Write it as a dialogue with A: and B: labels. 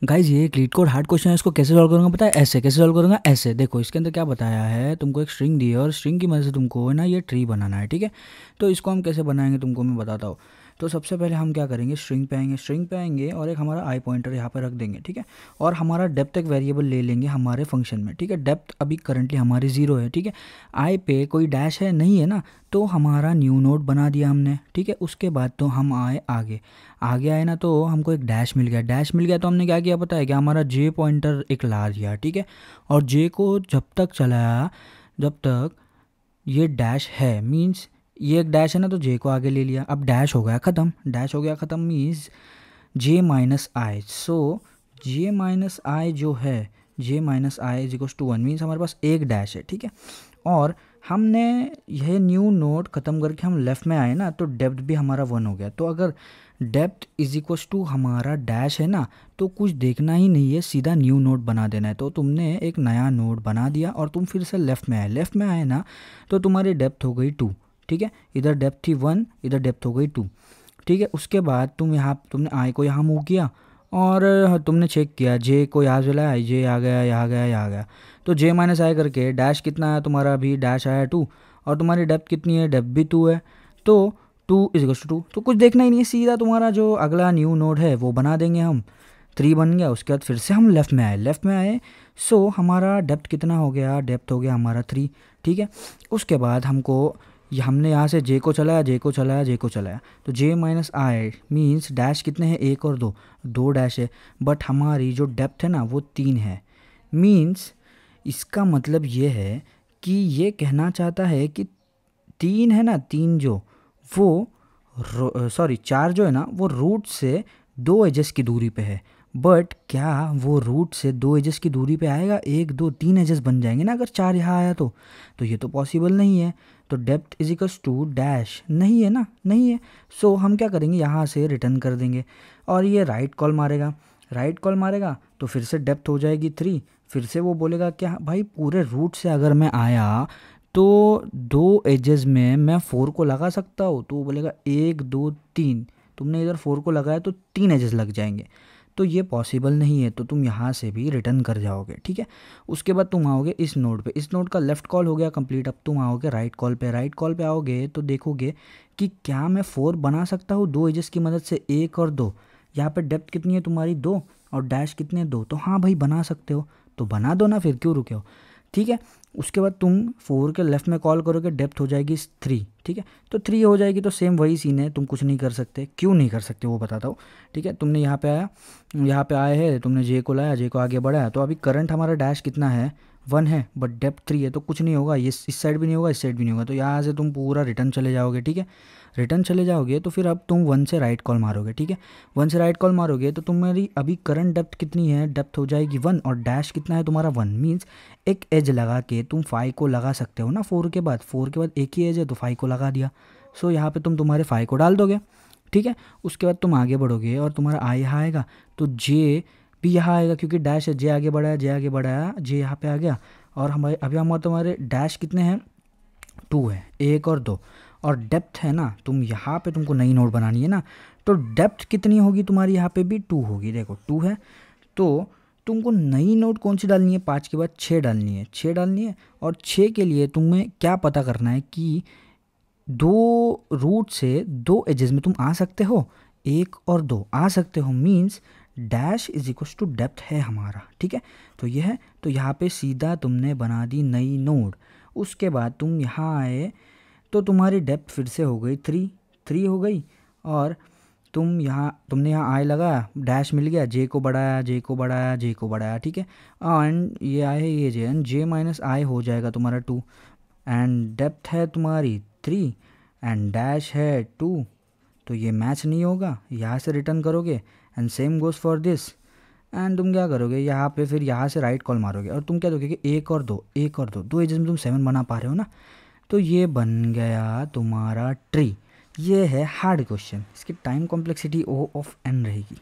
A: Guys ये एक leet code hard question है। इसको कैसे सॉल्व करूँगा पता है? ऐसे कैसे सॉल्व करूँगा, ऐसे देखो। इसके अंदर क्या बताया है, तुमको एक स्ट्रिंग दी है और स्ट्रिंग की मदद से तुमको है ना ये ट्री बनाना है, ठीक है। तो इसको हम कैसे बनाएंगे तुमको मैं बताता हूँ। तो सबसे पहले हम क्या करेंगे, स्ट्रिंग पे आएंगे और एक हमारा आई पॉइंटर यहाँ पे रख देंगे, ठीक है। और हमारा डेप्थ एक वेरिएबल ले लेंगे हमारे फंक्शन में, ठीक है। डेप्थ अभी करंटली हमारी 0 है, ठीक है। आई पे कोई डैश है नहीं है ना, तो हमारा न्यू नोड बना दिया हमने, ठीक है। उसके बाद तो हम आए आगे आए ना, तो हमको एक डैश मिल गया तो हमने क्या किया पता है, कि हमारा जे पॉइंटर एक ला दिया, ठीक है। और जे को जब तक चलाया जब तक ये डैश है, मीन्स ये एक डैश है ना, तो जे को आगे ले लिया। अब डैश हो गया ख़त्म means J minus I. So J minus I जो है, J minus I is equals to 1 means हमारे पास एक डैश है, ठीक है। और हमने यह न्यू नोड ख़त्म करके हम लेफ़्ट में आए ना, तो डेप्थ भी हमारा 1 हो गया। तो अगर डेप्थ इज इक्वल्स टू हमारा डैश है ना, तो कुछ देखना ही नहीं है, सीधा न्यू नोड बना देना है। तो तुमने एक नया नोड बना दिया और तुम फिर से लेफ़्ट में आए ना, तो तुम्हारी डेप्थ हो गई 2, ठीक है। इधर डेप्थ थी 1, इधर डेप्थ हो गई 2, ठीक है। उसके बाद तुमने आई को यहाँ मूव किया और तुमने चेक किया, जे को यहाँ से लाया, जे आ गया, यहाँ गया। तो जे माइनस आई करके डैश कितना आया तुम्हारा, अभी डैश आया 2, और तुम्हारी डेप्थ कितनी है, डेप्थ भी 2 है। तो 2 इज इक्वल्स टू 2, तो कुछ देखना ही नहीं है, सीधा तुम्हारा जो अगला न्यू नोड है वो बना देंगे हम। 3 बन गया। उसके बाद फिर से हम लेफ़्ट में आए। सो हमारा डेप्थ कितना हो गया, डेप्थ हो गया हमारा 3, ठीक है। उसके बाद हमने यहाँ से जे को चलाया, तो जे माइनस आई मीन्स डैश कितने हैं, 1 और 2 डैश है। बट हमारी जो डेप्थ है ना वो 3 है, मीन्स इसका मतलब ये है कि ये कहना चाहता है कि 3 है ना, 3 जो वो 4 जो है ना वो रूट से 2 एजेस की दूरी पे है। बट क्या वो रूट से 2 एजेस की दूरी पे आएगा? 1 2 3 एजेस बन जाएंगे ना अगर 4 यहाँ आया तो ये तो पॉसिबल नहीं है। तो depth is equals to dash नहीं है ना, नहीं है। सो हम क्या करेंगे, यहाँ से रिटर्न कर देंगे और ये राइट कॉल मारेगा तो फिर से डेप्थ हो जाएगी 3। फिर से वो बोलेगा क्या भाई, पूरे रूट से अगर मैं आया तो 2 एजेस में मैं 4 को लगा सकता हूँ। तो वो बोलेगा 1 2 3, तुमने इधर 4 को लगाया तो 3 एजेस लग जाएंगे, तो ये पॉसिबल नहीं है। तो तुम यहाँ से भी रिटर्न कर जाओगे, ठीक है। उसके बाद तुम आओगे इस नोड पे, इस नोड का लेफ़्ट कॉल हो गया कंप्लीट। अब तुम आओगे राइट कॉल पे आओगे तो देखोगे कि क्या मैं 4 बना सकता हूँ 2 एजेस की मदद से, 1 और 2। यहाँ पे डेप्थ कितनी है तुम्हारी 2 और डैश कितने 2, तो हाँ भाई बना सकते हो, तो बना दो ना, फिर क्यों रुके हो, ठीक है। उसके बाद तुम 4 के लेफ़्ट में कॉल करोगे, डेप्थ हो जाएगी 3, ठीक है। तो 3 हो जाएगी, तो सेम वही सीन है, तुम कुछ नहीं कर सकते। क्यों नहीं कर सकते वो बताता हूँ, ठीक है। तुमने यहाँ पे आए हैं, तुमने जे को लाया, जे को आगे बढ़ाया, तो अभी करंट हमारा डैश कितना है, 1 है, बट डेप्थ 3 है, तो कुछ नहीं होगा। ये इस साइड भी नहीं होगा, इस साइड भी नहीं होगा। तो यहाँ से तुम पूरा रिटर्न चले जाओगे, ठीक है। रिटर्न चले जाओगे तो फिर अब तुम 1 से राइट कॉल मारोगे, ठीक है। 1 से राइट कॉल मारोगे तो तुम्हारी अभी करंट डेप्थ कितनी है, डेप्थ हो जाएगी 1 और डैश कितना है तुम्हारा 1, मीन्स एक एज लगा के तुम 5 को लगा सकते हो ना। 4 के बाद एक ही एज है तो 5 को लगा दिया। सो यहाँ पे तुम तुम्हारे 5 को डाल दोगे, ठीक है। उसके बाद तुम आगे बढ़ोगे और तुम्हारा आई यहाँ आएगा, तो जे भी यहाँ आएगा क्योंकि डैश है। जे आगे बढ़ाया, जे यहाँ पे आ गया। और तुम्हारे डैश कितने हैं, 2 है, 1 और 2। और डेप्थ है ना, यहाँ पे तुमको नई नोड बनानी है ना, तो डेप्थ कितनी होगी तुम्हारी, यहाँ पे भी 2 होगी। देखो 2 है, तो तुमको नई नोड कौन सी डालनी है, 5 के बाद 6 डालनी है। और 6 के लिए तुम्हें क्या पता करना है कि 2 रूट से 2 एजेस में तुम आ सकते हो, 1 और 2 आ सकते हो, means dash is equals to depth है हमारा, ठीक है। तो ये है, तो यहाँ पे सीधा तुमने बना दी नई नोड। उसके बाद तुम यहाँ आए तो तुम्हारी डेप्थ फिर से हो गई 3 हो गई। और तुमने यहाँ आई लगाया, डैश मिल गया, जे को बढ़ाया, ठीक है। एंड ये आए ये जे माइनस आई हो जाएगा तुम्हारा 2, एंड डेप्थ है तुम्हारी 3 एंड डैश है 2, तो ये मैच नहीं होगा। यहाँ से रिटर्न करोगे and same goes for this. And तुम क्या करोगे, यहाँ पे फिर यहाँ से राइट कॉल मारोगे और तुम क्या दोगे कि 1 और 2 एजेस में तुम 7 बना पा रहे हो ना, तो ये बन गया तुम्हारा ट्री। ये है हार्ड क्वेश्चन, इसकी time complexity O of n रहेगी।